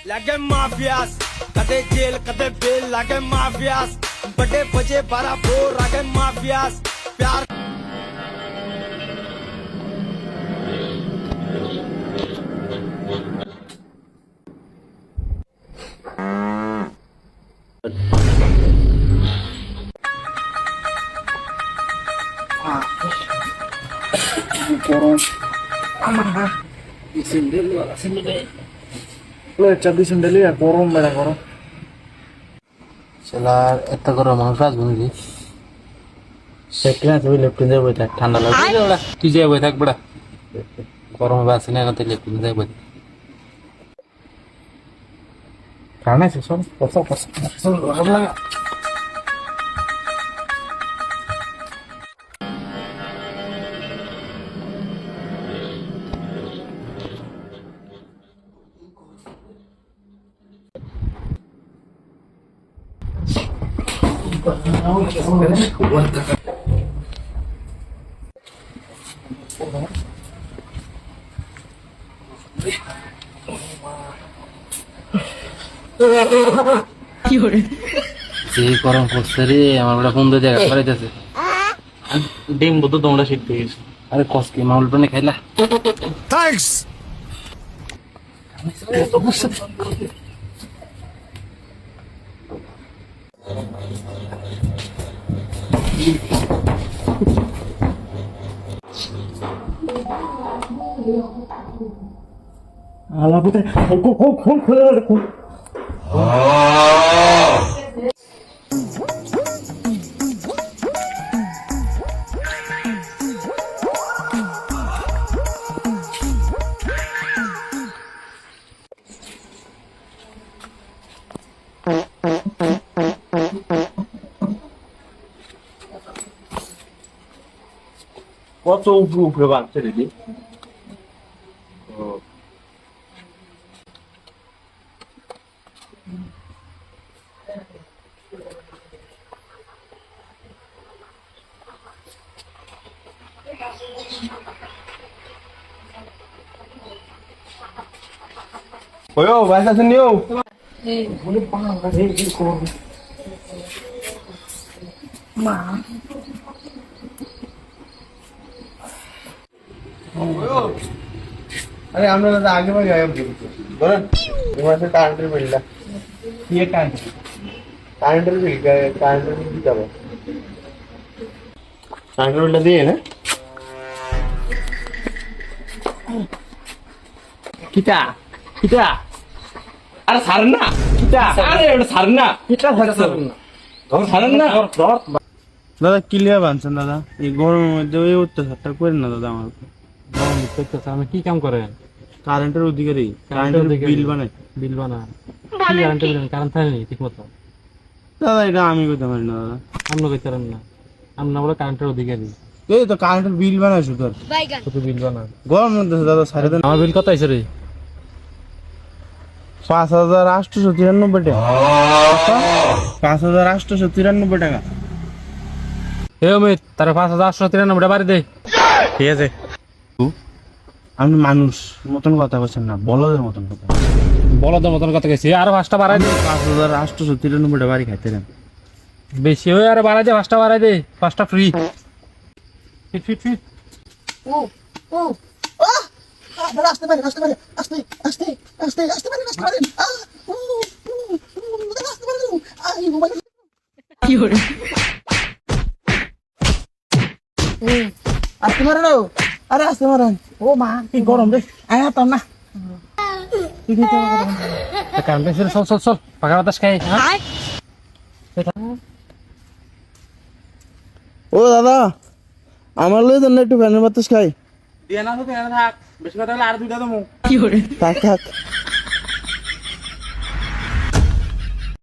लागे माफियास कदे जेल कदे बेल लागे माफियास बड़े बजे 12 बोर लागे माफियास प्यार গরম বেড়া গরম শালার এত গরম মানুষ আসবো নাকি সেখানে তুই লেফটিন যাবো থাক ঠান্ডা লাগবে তুই যাবো থাক বড়া গরম বাসে না এখানে লেফটিন যাবো কারণ আছে সব গরম লাগা যে গরম পড়ছে রে আমার বড় ফোন দিয়ে দেখা করাইতেছে ডিম বতো তোমরা শিখতে গেছো আরে কসকি মাউল পানি খাইলা थैंक्स আলা পুতে কোন খুলে রাখুন কত উপরে বাঁধছে দিদি ওয়ো বাইসা শুনিও এই বলে পাঙ্গা রে কি করব মা ওয়ো আরে আমরা তো আগে ভাগে গায়ব বলেন তোমার সাথে কারেন্টের বিলটা কি কারেন্টের বিল কারেন্টের বিল দিতে হবে কারেন্টের বিলটা দিয়ে না কিটা কিটা আরে ছাড়েন না কিটা আরে ওটা ছাড়েন না কিটা ছাড়েন না ধর ছাড়েন না ধর দাদা ক্লিয়ার বানছেন দাদা এই গরমের মধ্যে ওই অত্যাচারটা করেন না দাদা আমার গরম দেখতেছে আমি কি কাম করে কারেন্টের অধিকারী কারেন্টের বিল বানাই বিল বানা কি কারেন্ট বিল কারেন্ট থাকে না ঠিক মতো দাদা এটা আমি করতে পারি না দাদা আমরা কইতে পারেন না আমরা বলে কারেন্টের অধিকারী এই তো কারেন্টের বিল বানাই শুধু আর কত বিল বানা গরম মধ্যে দাদা সাড়ে দেন আমার বিল কত আইছে রে 5,893 টাকা 5,893 টাকা হে অমিত তার 5,893 টাকা বাড়ি দে ঠিক আছে আপনি মানুষ মতন কথা বলছেন না বলদের মতন কথা বলদের মতন কথা কইছি আর 5টা বাড়াই দে 5,893 টাকা বাড়ি খাইতে দেন বেশি হই আর বাড়াই দে 5টা বাড়াই দে 5টা ফ্রি ফিট ফিট ফিট ও ও আস্তে পারে আস্তে পারে আস্তে আস্তে আস্তে আস্তে পারে আস্তে পারে আস্তে পারে আই মোবাইল কি হলো আস্তে মারো না আরে আস্তে মারেন ও মা কি গরম রে আয়া তো না কি দিতে হবে কারেন্ট ছিল চল চল চল পাকা বাতাস খাই হ্যাঁ ও দাদা আমার লই দেন একটু ফ্যানের বাতাস খাই দিয়ে না তো থাক বেশি কথা হলে আর দুইটা দেবো থাক থাক